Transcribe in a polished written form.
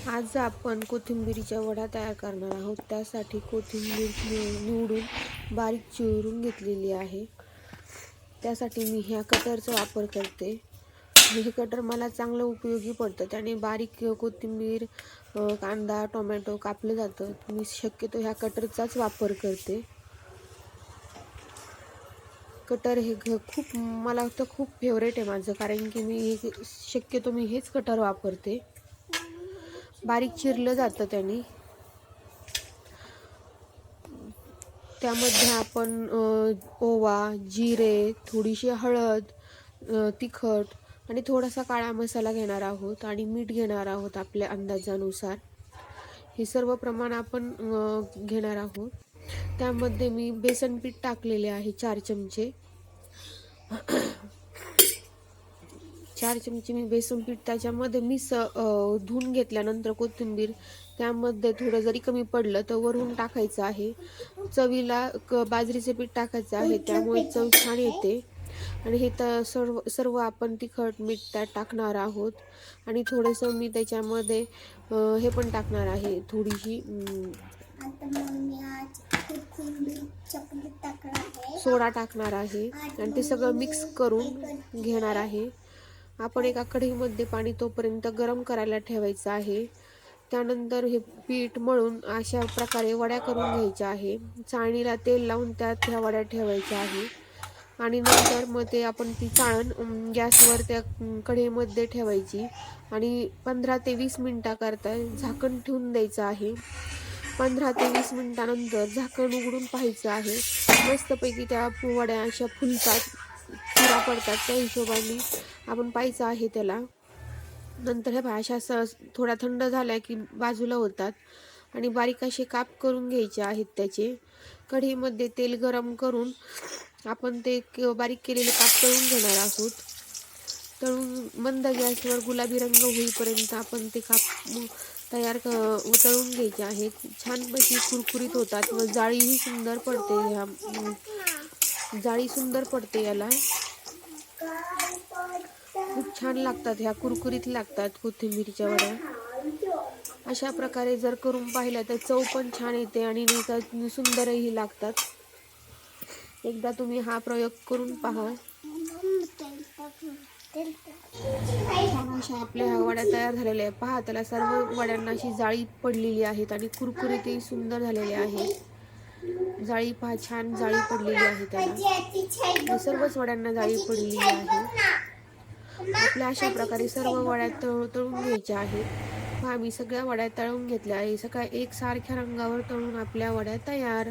आज आपण कोथिंबिरीच्या वड्या तयार करणार आहोत। त्यासाठी कोथिंबीर निवडून बारीक चिरून घेतलेली आहे। त्यासाठी मी ह्या कटरचा वापर करते। हे कटर मला चांगलं उपयोगी पडतं। त्याने बारीक कोथिंबीर, कांदा, टोमॅटो कापलं जातं। मी शक्यतो ह्या कटरचाच वापर करते। कटर हे खूप मला तर खूप फेवरेट आहे माझं, कारण की मी शक्यतो हेच कटर वापरते। बारीक चिरलं जातं त्याने। त्यामध्ये आपण ओवा, जिरे, थोडीशी हळद, तिखट आणि थोडासा काळा मसाला घेणार आहोत आणि मीठ घेणार आहोत आपल्या अंदाजानुसार। हे सर्व प्रमाण आपण घेणार आहोत। त्यामध्ये मी बेसन पीठ टाकलेले आहे 4 चमचे। 4 चमचे मी बेसन पीठ त्याच्यामध्ये धुवून घेतल्यानंतर कोथिंबीर त्यामध्ये थोडं जरी कमी पडलं तर वरून टाकायचं आहे। चवीला बाजरीचे पीठ टाकायचं आहे, त्यामुळे चव छान येते। आणि हे तर सर्व आपण तिखट मीठ त्यात टाकणार आहोत आणि थोडंसं मी त्याच्यामध्ये हे पण टाकणार आहे, थोडीशी सोडा टाकणार आहे आणि ते सगळं मिक्स करून घेणार आहे। आपण एका कढईमध्ये पाणी तोपर्यंत गरम करायला ठेवायचं आहे। त्यानंतर हे पीठ मळून अशा प्रकारे वड्या करून घ्यायच्या आहे। चाळणीला तेल लावून त्यात ह्या वड्या ठेवायच्या आहे आणि नंतर मग ते आपण ती चाळण गॅसवर त्या कढईमध्ये ठेवायची आणि 15 ते 20 मिनिटाकरता झाकण ठेवून द्यायचं आहे। 15 ते 20 मिनिटानंतर झाकण उघडून पाहायचं आहे। मस्तपैकी त्या वड्या अशा फुलतात, चुरा पडतात, त्या हिशोबाने आपण पाहायचं आहे त्याला। नंतर ह्या अशा थोड्या थंड झाल्या की बाजूला होतात आणि बारीक असे काप करून घ्यायचे आहेत त्याचे। कढईमध्ये तेल गरम करून आपण ते बारीक केलेले काप तळून घेणार आहोत। तळून मंद गॅसवर गुलाबी रंग होईपर्यंत आपण ते काप तळून घ्यायचे आहेत। छानपैकी कुरकुरीत होतात व जाळीही सुंदर पडते। जाळी सुंदर पडते याला। खूप छान लागतात, ह्या कुरकुरीत लागतात कोथिंबीरच्या वड्या। अशा प्रकारे जर करून पाहिल्या तर चव पण छान येते आणि सुंदरही लागतात। एकदा तुम्ही हा प्रयोग करून पहा। छान अशा आपल्या वड्या तयार झालेल्या आहे। पहा, त्याला सर्व वड्यांना अशी जाळी पडलेली आहेत आणि कुरकुरीतही सुंदर झालेले आहेत। जाळी पहा, छान जाळी पडलेली आहे त्याला। सर्वच वड्यांना जाळी पडलेली आहे। आपल्या अशा प्रकारे सर्व वड्या तळून घ्यायच्या आहेत। पहा, मी सगळ्या वड्या तळून घेतल्या आहे। सगळ्या एकसारख्या रंगावर तळून आपल्या वड्या तयार।